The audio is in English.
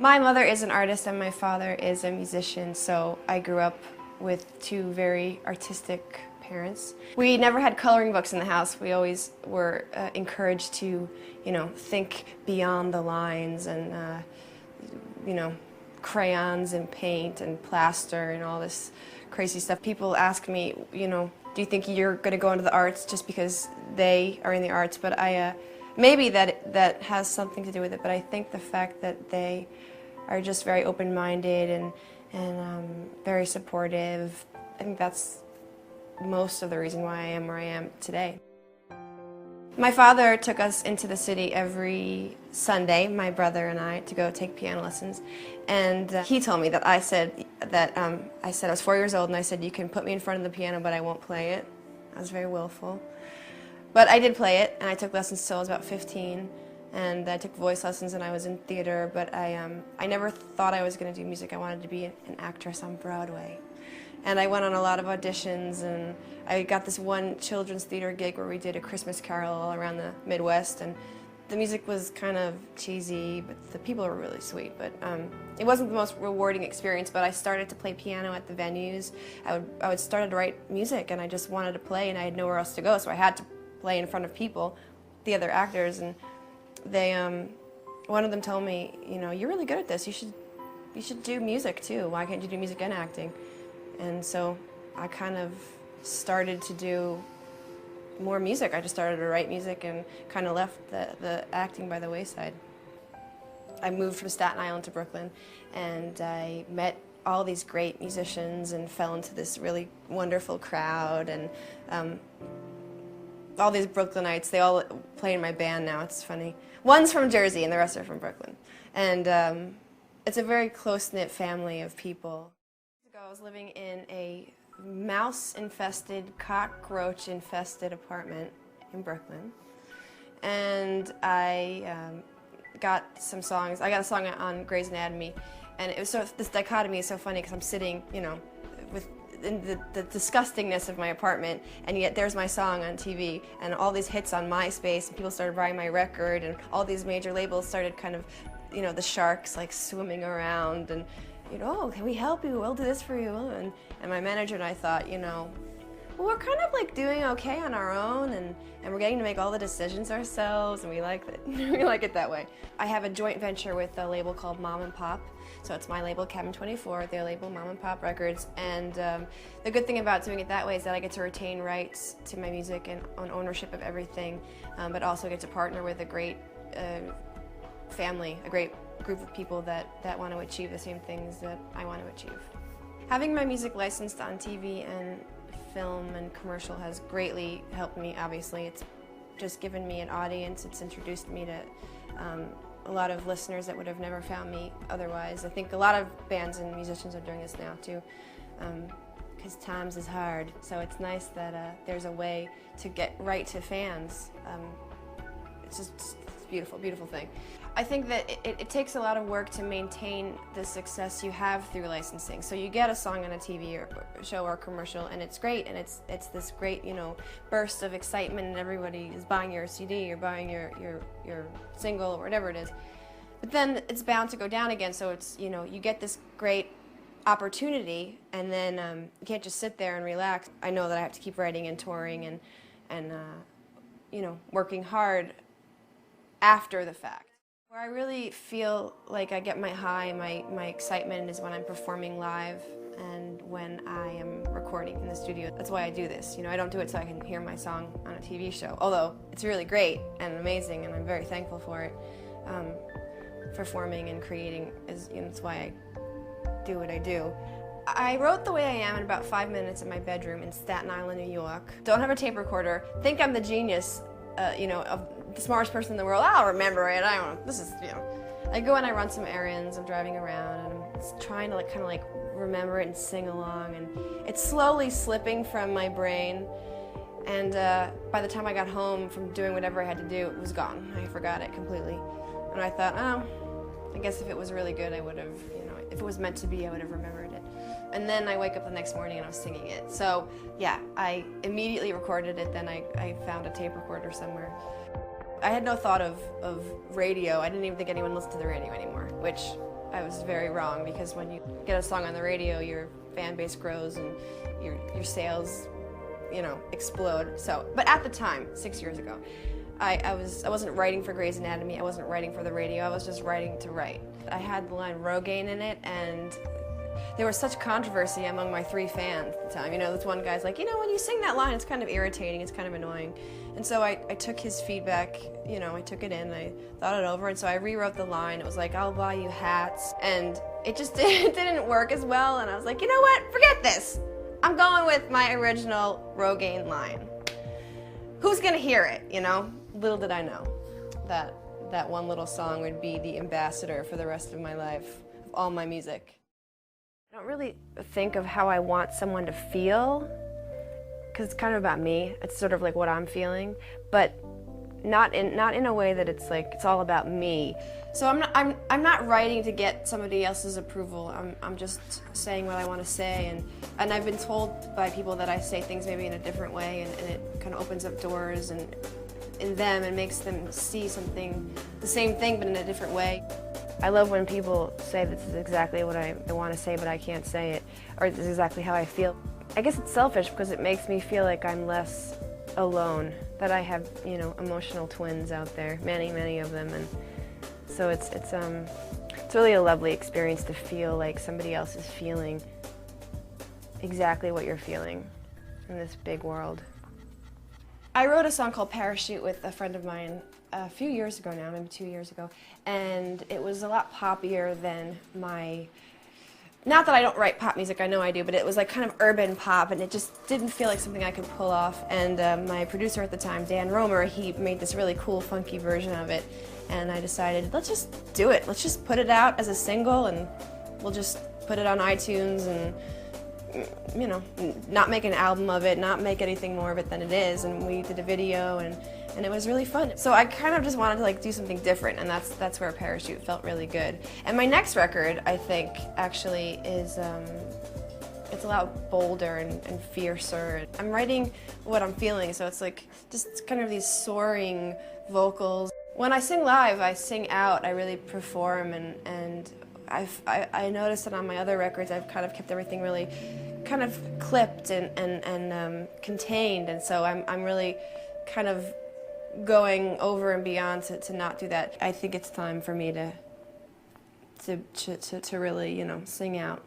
My mother is an artist and my father is a musician, so I grew up with two very artistic parents. We never had coloring books in the house. We always were encouraged to, think beyond the lines and, crayons and paint and plaster and all this crazy stuff. People ask me, do you think you're going to go into the arts just because they are in the arts? But maybe that has something to do with it, but I think the fact that they are just very open-minded and very supportive, I think that's most of the reason why I am where I am today. My father took us into the city every Sunday, my brother and I, to go take piano lessons. And he told me that I said I was 4 years old, and I said, you can put me in front of the piano, but I won't play it. I was very willful. But I did play it, and I took lessons until I was about 15. And I took voice lessons, and I was in theater, but I never thought I was going to do music. I wanted to be an actress on Broadway. And I went on a lot of auditions, and I got this one children's theater gig where we did A Christmas Carol all around the Midwest, and the music was kind of cheesy, but the people were really sweet. But it wasn't the most rewarding experience, but I started to play piano at the venues. I would start to write music, and I just wanted to play, and I had nowhere else to go, so I had to play in front of people, the other actors, and one of them told me, you're really good at this. You should do music too. Why can't you do music and acting? And so I kind of started to do more music. I just started to write music and kind of left the acting by the wayside. I moved from Staten Island to Brooklyn, and I met all these great musicians and fell into this really wonderful crowd, and all these Brooklynites, they all play in my band now. It's funny. One's from Jersey and the rest are from Brooklyn. And it's a very close-knit family of people. I was living in a mouse-infested, cockroach-infested apartment in Brooklyn. And I got some songs. I got a song on Grey's Anatomy. And it was this dichotomy is so funny because I'm sitting, in the disgustingness of my apartment, and yet there's my song on TV, and all these hits on MySpace, and people started buying my record, and all these major labels started kind of, the sharks like swimming around, and, oh, can we help you? We'll do this for you. And my manager and I thought, well, we're kind of like doing okay on our own, and we're getting to make all the decisions ourselves, and we like it. We like it that way. I have a joint venture with a label called Mom and Pop. So it's my label, Cabin 24, their label, Mom and Pop Records. And the good thing about doing it that way is that I get to retain rights to my music and own ownership of everything, but also get to partner with a great family, a great group of people that want to achieve the same things that I want to achieve. Having my music licensed on TV and film and commercial has greatly helped me, obviously. It's just given me an audience. It's introduced me to a lot of listeners that would have never found me otherwise. I think a lot of bands and musicians are doing this now too, because times is hard. So it's nice that there's a way to get right to fans. It's a beautiful, beautiful thing. I think that it takes a lot of work to maintain the success you have through licensing. So you get a song on a TV or show or commercial, and it's great, and it's this great, burst of excitement, and everybody is buying your CD or buying your single or whatever it is. But then it's bound to go down again. So it's you get this great opportunity, and then you can't just sit there and relax. I know that I have to keep writing and touring and working hard after the fact. Where I really feel like I get my high, my excitement is when I'm performing live and when I am recording in the studio. That's why I do this. I don't do it so I can hear my song on a TV show, although it's really great and amazing, and I'm very thankful for it. Performing and creating it's why I do what I do. I wrote The Way I Am in about 5 minutes in my bedroom in Staten Island, New York. Don't have a tape recorder. Think I'm the genius, of the smartest person in the world. I'll remember it. I don't know. This is, I go and I run some errands. I'm driving around and I'm trying to kind of remember it and sing along, and it's slowly slipping from my brain. And by the time I got home from doing whatever I had to do, it was gone. I forgot it completely. And I thought, I guess if it was really good, I would have, if it was meant to be, I would have remembered it. And then I wake up the next morning and I was singing it. So yeah, I immediately recorded it, then I found a tape recorder somewhere. I had no thought of radio. I didn't even think anyone listened to the radio anymore, which I was very wrong, because when you get a song on the radio, your fan base grows and your sales, you know, explode. So, but at the time, 6 years ago, I wasn't writing for Grey's Anatomy, I wasn't writing for the radio, I was just writing to write. I had the line Rogaine in it, and there was such controversy among my 3 fans at the time. You know, this one guy's like, you know, when you sing that line, it's kind of irritating, it's kind of annoying. And so I took his feedback, you know, I took it in, I thought it over, and so I rewrote the line. It was like, I'll buy you hats, and it just it didn't work as well, and I was like, you know what, forget this. I'm going with my original Rogaine line. Who's gonna hear it, you know? Little did I know that that one little song would be the ambassador for the rest of my life, of all my music. I don't really think of how I want someone to feel, because it's kind of about me. It's sort of like what I'm feeling, but not in a way that it's like it's all about me. So I'm not writing to get somebody else's approval. I'm just saying what I want to say, and I've been told by people that I say things maybe in a different way, and it kind of opens up doors and in them and makes them see something, the same thing but in a different way. I love when people say this is exactly what I want to say but I can't say it, or this is exactly how I feel. I guess it's selfish because it makes me feel like I'm less alone, that I have, you know, emotional twins out there, many of them, and so it's really a lovely experience to feel like somebody else is feeling exactly what you're feeling in this big world. I wrote a song called Parachute with a friend of mine a few years ago now, maybe 2 years ago, and it was a lot poppier than my, not that I don't write pop music, I know I do, but it was like kind of urban pop, and it just didn't feel like something I could pull off. And my producer at the time, Dan Romer, he made this really cool, funky version of it, and I decided, let's just do it. Let's just put it out as a single, and we'll just put it on iTunes and, you know, not make an album of it, not make anything more of it than it is. And we did a video, and it was really fun. So I kind of just wanted to like do something different, and that's where Parachute felt really good. And my next record, I think, actually is it's a lot bolder and fiercer. I'm writing what I'm feeling, so it's like just kind of these soaring vocals. When I sing live, I sing out, I really perform, and I noticed that on my other records I've kind of kept everything really kind of clipped and contained, and so I'm really kind of going over and beyond to not do that. I think it's time for me to really, you know, sing out.